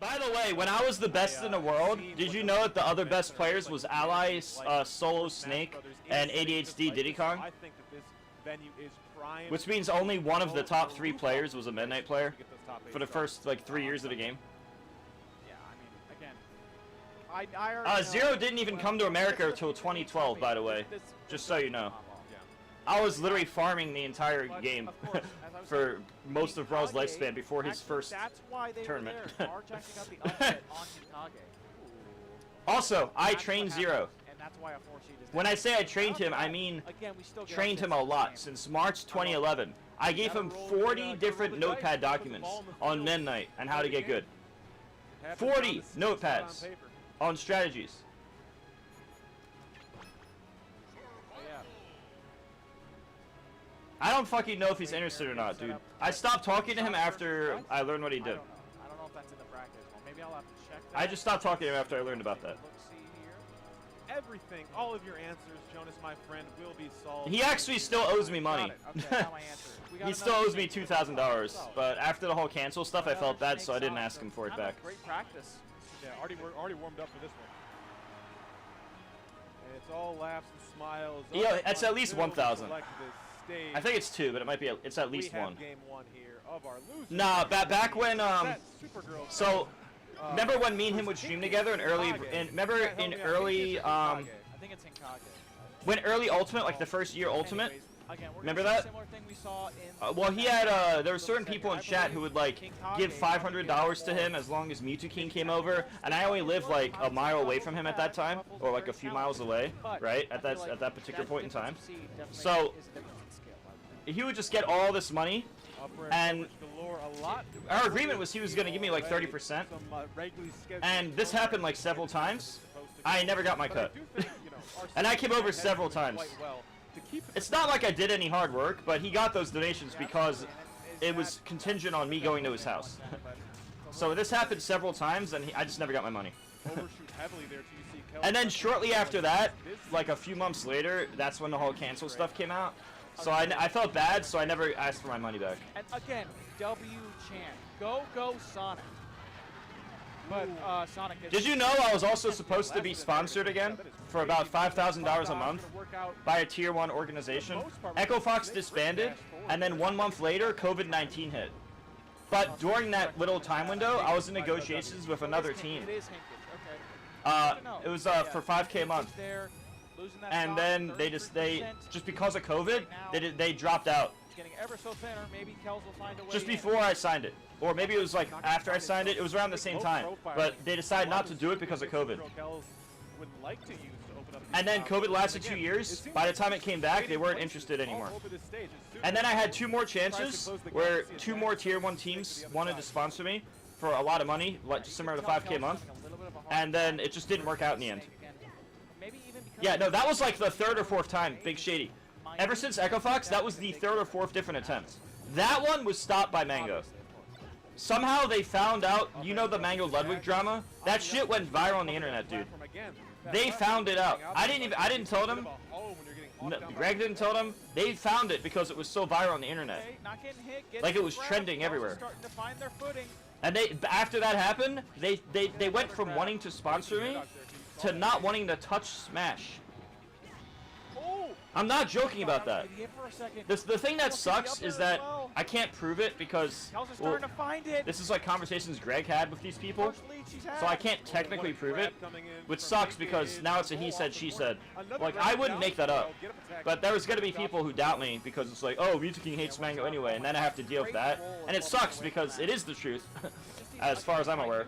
By the way, when I was the best in the world, did you know that the other best players was Ally, Solo Snake, and ADHD Diddy Kong? Which means only one of the top 3 players was a Midnight player for the first like 3 years of the game. Yeah, I mean, again, ZeRo didn't even come to America until 2012, by the way, just so you know. I was literally farming the entire game for most of Brawl's lifespan before his first tournament. Also, I trained ZeRo. When I say I trained him, I mean trained him a lot since March 2011. I gave him 40 different notepad documents on Midnight and how to get good. 40 notepads on strategies. I don't fucking know if he's interested or not, dude. I stopped talking to him after I learned what he did. I don't know if that's in the practice. Well, maybe I'll have to check that. I just stopped talking to him after I learned about that. Let's see here. Everything, all of your answers, Jonas, my friend, will be solved. He actually still owes me money. Okay, now my answer. He still owes me $2,000, but after the whole cancel stuff, I felt bad, so I didn't ask him for it back. Great practice. Yeah, already warmed up for this one. And it's all laughs and smiles. Yeah, it's at least 1,000. I think it's 2, but it might be. It's at least 1. Game 1 here of our loser. Nah, back when so remember when me and him would stream together in early I think it's Hinkage. when early Ultimate, like the first year Ultimate. Again, Remember that? Similar thing we saw in Well, he had there were certain people in chat who would like give $500 to him as long as M2K came over, and I only lived like a mile away from him at that time, or like a few miles away, right? At that particular point in time. So he would just get all this money, and our agreement was he was going to give me like 30%, and this happened like several times. I never got my cut, and I came over several times. It's not like I did any hard work, but he got those donations because it was contingent on me going to his house. So this happened several times, and I just never got my money. And then shortly after that, like a few months later, that's when the whole cancel stuff came out. So I felt bad, so I never asked for my money back. And again, W Chan. Go Sonic. But Sonic Did you know I was also supposed to be sponsored again for about $5,000 a month by a tier 1 organization? Echo Fox disbanded, and then 1 month later, COVID-19 hit. But during that little time window, I was in negotiations with another team. It was for $5K a month. And then they just because of COVID, they dropped out. Just before I signed it, or maybe it was like after I signed it. It was around the same time, but they decided not to do it because of COVID. And then COVID lasted 2 years. By the time it came back, they weren't interested anymore. And then I had 2 more chances where 2 more tier 1 teams wanted to sponsor me for a lot of money, like similar to 5K a month, and then it just didn't work out in the end. Yeah, no, that was like the 3rd or 4th time, Big Shady. Ever since Echo Fox, that was the 3rd or 4th different attempts. That one was stopped by Mango. Somehow they found out, you know the Mango Ludwig drama? That shit went viral on the internet, dude. They found it out. I didn't tell them. No, Greg didn't tell them. They found it because it was so viral on the internet. Like it was trending everywhere. And after that happened, they went from wanting to sponsor me to not wanting to touch Smash. I'm not joking about that. The thing that sucks is that I can't prove it because well, this is like conversations Greg had with these people, so I can't technically prove it, which sucks because now it's a he said, she said. Like, I wouldn't make that up, but there was going to be people who doubt me because it's like, oh, M2K hates Mango anyway, and then I have to deal with that, and it sucks because it is the truth, as far as I'm aware.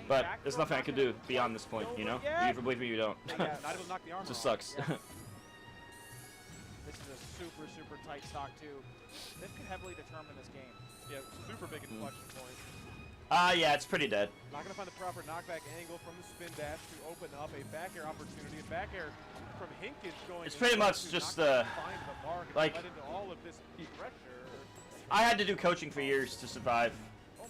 But there's nothing I can do beyond this point, you know? You either believe me or you don't. It just sucks. This is a super tight stock too. This could heavily determine this game. Yeah, super big inflection point. Yeah, it's pretty dead. Not gonna find the proper knockback angle from the spin dash to open up a back air opportunity. A back air from Hinkage going. It's pretty much just like all of this pressure. I had to do coaching for years to survive.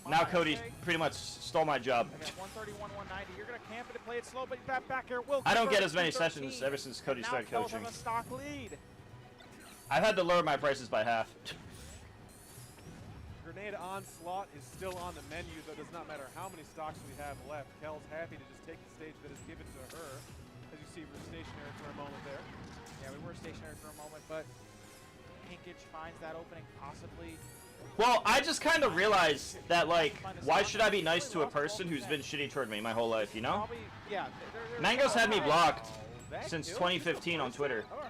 Now Cody pretty much stole my job. 131, 190. You're gonna camp it and play it slow, but back air will. I don't get as many sessions ever since Cody started coaching. A stock lead. I've had to lower my prices by half. grenade onslaught is still on the menu, though it does not matter how many stocks we have left. Kel's happy to just take the stage that is given to her. As you see, we're stationary for a moment there. Yeah, we were stationary for a moment, but Hinkage finds that opening possibly. Well, I just kind of realized that, like, why should I be nice to a person who's been shitty toward me my whole life, you know? Probably, yeah. Mang0’s had me blocked That since kills 2015 on Twitter. All right.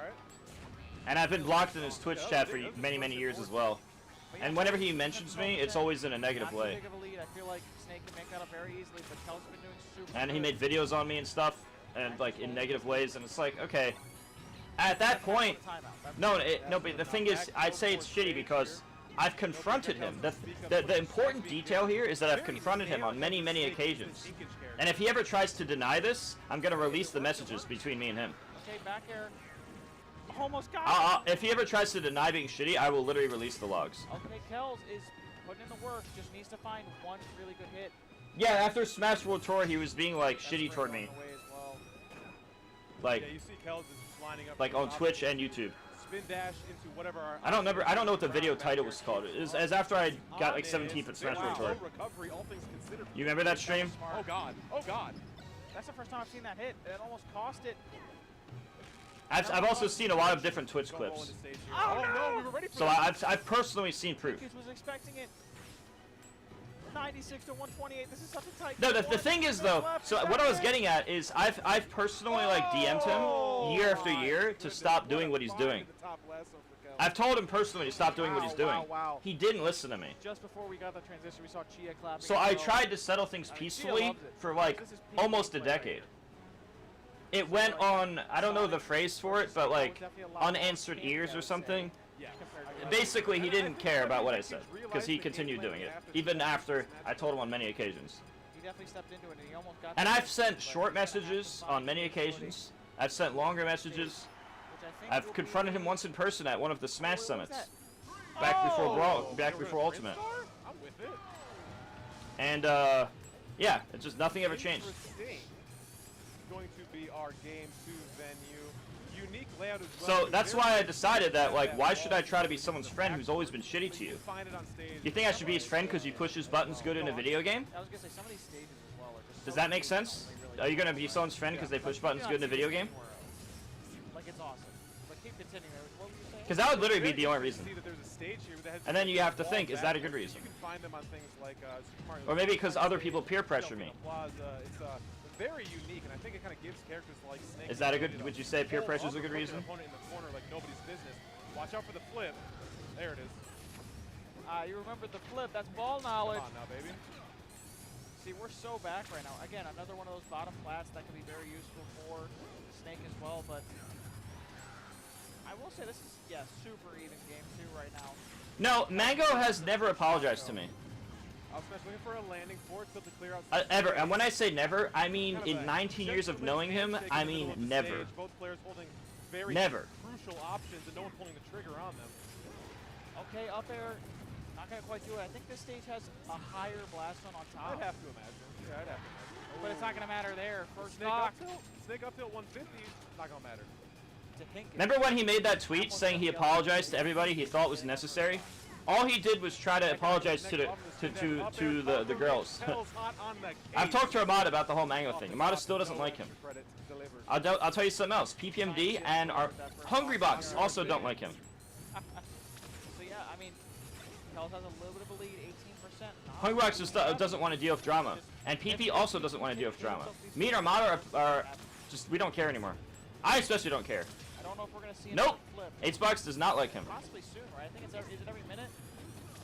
And I've been blocked in his Twitch chat for many, many years as well. And whenever he mentions me, it's always in a negative way. Big of a lead. I feel like Snake can make that up very easily, but Kel's been doing super And he good. made videos on me and stuff, and like in negative ways, and it's like, okay. At that point, no, but the thing is, I'd say it's shitty because I've confronted him. The important detail here is that I've confronted him on many, many occasions. And if he ever tries to deny this, I'm gonna release the messages between me and him. Okay, back air. Almost got it. If he ever tries to deny being shitty, I will literally release the logs. Okay, Kells is putting in the work, just needs to find one really good hit. Yeah, after Smash World Tour, he was being like shitty toward me, like Yeah, you see Kel's is just lining up on Twitch and YouTube. spin dash into whatever our I don't know what the video title was called. It was as after I got like 17th at Smash World Tour. recovery, all things considered. You remember that stream? Oh god. Oh god. That's the first time I've seen that hit. It almost cost it. I've also seen a lot of different Twitch Going low clips, into stage here. Oh no, we were ready for so that. I've personally seen proof. Hinkage was expecting it. 96 to 128. This is such a tight. No, the thing is though, so what I was getting at is I've personally like DM'd him year after year to stop doing what he's doing. I've told him personally to stop doing what he's doing. Wow. He didn't listen to me. Just before we got the transition, we saw Chia clapping. So I tried to settle things peacefully for like almost a decade. It went on, I don't know the phrase for it, but like unanswered ears or something. Basically, he didn't care about what I said because he continued doing it, even after I told him on many occasions. He definitely stepped into it, and he almost got. And I've sent short messages on many occasions. I've sent longer messages. I've confronted him once in person at one of the Smash summits, back before Ultimate. I'm with it. And yeah, it's just nothing ever changed. Interesting. Going to be our game 2 venue. Unique layout as well. So that's why I decided that, like, why should I try to be someone's friend who's always been shitty to you? Find it on stage. You think I should be his friend because he pushes buttons good in a video game? I was gonna say some of these stages as well are just. Does that make sense? Are you gonna be someone's friend because they push buttons good in a video game? Like it's awesome. But keep continuing. What were you saying? Because that would literally be the only reason. See that there's a stage here that has And then you have to think, is that a good reason? You can find them on things like Super Mario Or maybe because other people peer pressure me. It's very unique, and I think it kind of gives characters like Snake. Is that a good? Would you say peer pressure is a good reason? Opponent in the corner like nobody's business. Watch out for the flip. There it is. You remember the flip? That's ball knowledge. Come on now, baby. See, we're so back right now. Again, another one of those bottom flats that can be very useful for Snake as well. But I will say this is super even game 2 right now. No, Mang0’ has never apologized to me. I was looking for a landing for it, still to clear out. Ever. And when I say never, I mean in 19 years of knowing him, I mean never. Both players holding very Never. crucial options, and no one pulling the trigger on them. Okay, up air. Not gonna quite do it. I think this stage has a higher blast on top. I'd have to imagine. Yeah, I'd have to imagine. But it's not gonna matter there. First Snake knock up tilt. Snake up tilt 150. Not gonna matter. to Hinkage. Remember when he made that tweet saying he apologized to everybody he thought was necessary? All he did was try to apologize to the girls. I've talked to Ahmad about the whole Mang0’ thing. Ahmad still doesn't like him. I'll tell you something else. PPMD and our Hungry Box also don't like him. So yeah, I mean, Kells has a little bit of a lead, 18%. Hungry Box just doesn't want to deal with drama. And PP also doesn't want to deal with drama. Me and Ahmad are just, we don't care anymore. I especially don't care. I don't know if we're gonna see Nope. another flip. H-Box does not like him. Possibly soon, right? I think it's is it every minute?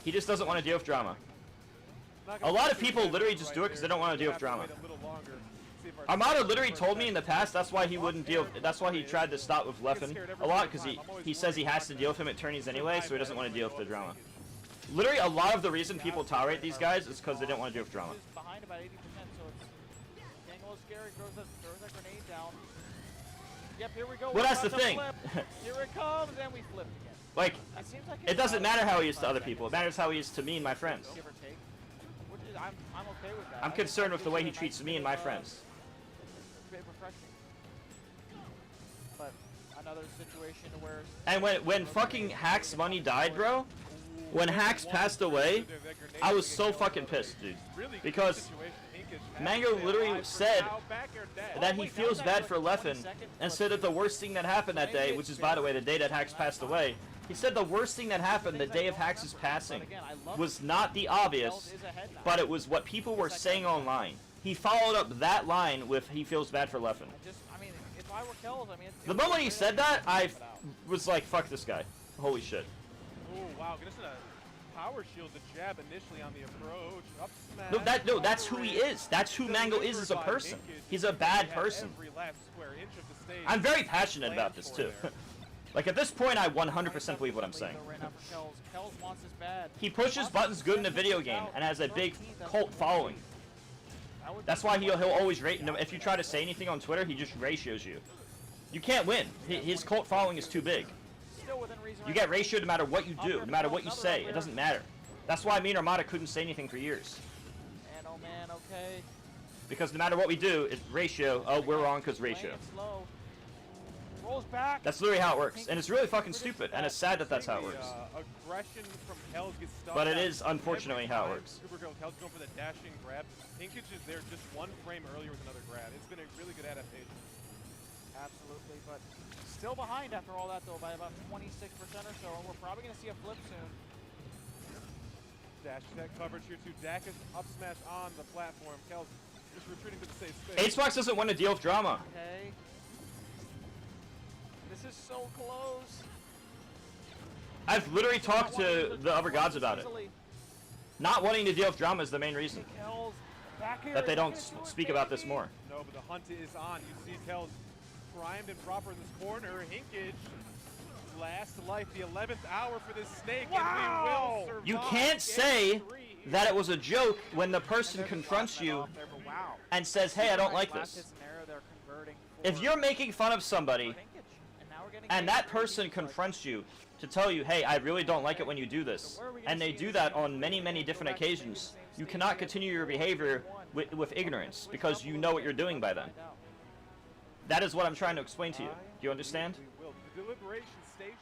He just doesn't want to deal with drama. A lot of people literally just do it because they don't want to deal with drama. Armada literally told me in the past that's why he wouldn't deal. That's why he tried to stop with Leffen a lot, because he says he has to deal with him at tourneys anyway, so he doesn't want to deal with the drama. Literally, a lot of the reason people tolerate these guys is because they don't want to deal with drama. Behind about 80%, so it's getting a little scary. Throws that grenade down. Yep, here we go. Well, that's the thing. Here it comes, and we flipped again. Like, It seems like it doesn't matter how he is to other people. It matters how he is to me and my friends. Give or take. Which is, I'm okay with that. I'm concerned with the way he treats me and my friends. A bit refreshing. But another situation where. And when fucking Hack's money died, bro, When Hacks passed away, I was so fucking pissed, dude. Because Mang0’ literally said that he feels bad for Leffen and said that the worst thing that happened that day, which is, by the way, the day that Hacks passed away, he said the worst thing that happened the day of Hacks' passing was not the obvious, but it was what people were saying online. He followed up that line with he feels bad for Leffen. The moment he said that, I was like, fuck this guy. Holy shit. Oh, wow. Gonna send a power shield to jab initially on the approach. Up smash. No, that's who he is. That's who Mang0’ is as a person. He's a bad person. I'm very passionate about this, too. Like, at this point, I 100% believe what I'm saying. He pushes buttons good in a video game and has a big cult following. That's why he'll always rate. If you try to say anything on Twitter, he just ratios you. You can't win. His cult following is too big. You get ratioed no matter what you do, no matter what you say. It doesn't matter. That's why me and Armada couldn't say anything for years. Man, oh man, okay. Because no matter what we do, it's ratio. Oh, we're wrong because ratio. Rolls back. That's literally how it works. And it's really fucking stupid. And it's sad that that's how it works. But it is unfortunately how it works. Kel's going for the dashing grab. Inkage is there just one frame earlier with another grab. It's been a really good adaptation. Absolutely, but still behind after all that though by about 26% or so. And we're probably going to see a flip soon. Dash attack coverage here too. Dak is up smash on the platform. Kel's just retreating to the safe space. HBox doesn't want to deal with drama. Okay. This is so close. I've literally talked to the other gods about it. Not wanting to deal with drama is the main reason that they don't speak about this more. No, but the hunt is on. You see Kel's primed and proper in this corner. Hinkage, last life, the 11th hour for this snake, and we will survive. You can't say that it was a joke when the person confronts you and says, hey, I don't like this. If you're making fun of somebody and that person confronts you to tell you, hey, I really don't like it when you do this, and they do that on many, many different occasions, you cannot continue your behavior with ignorance because you know what you're doing by then. That is what I'm trying to explain to you. Do you understand? The deliberation station.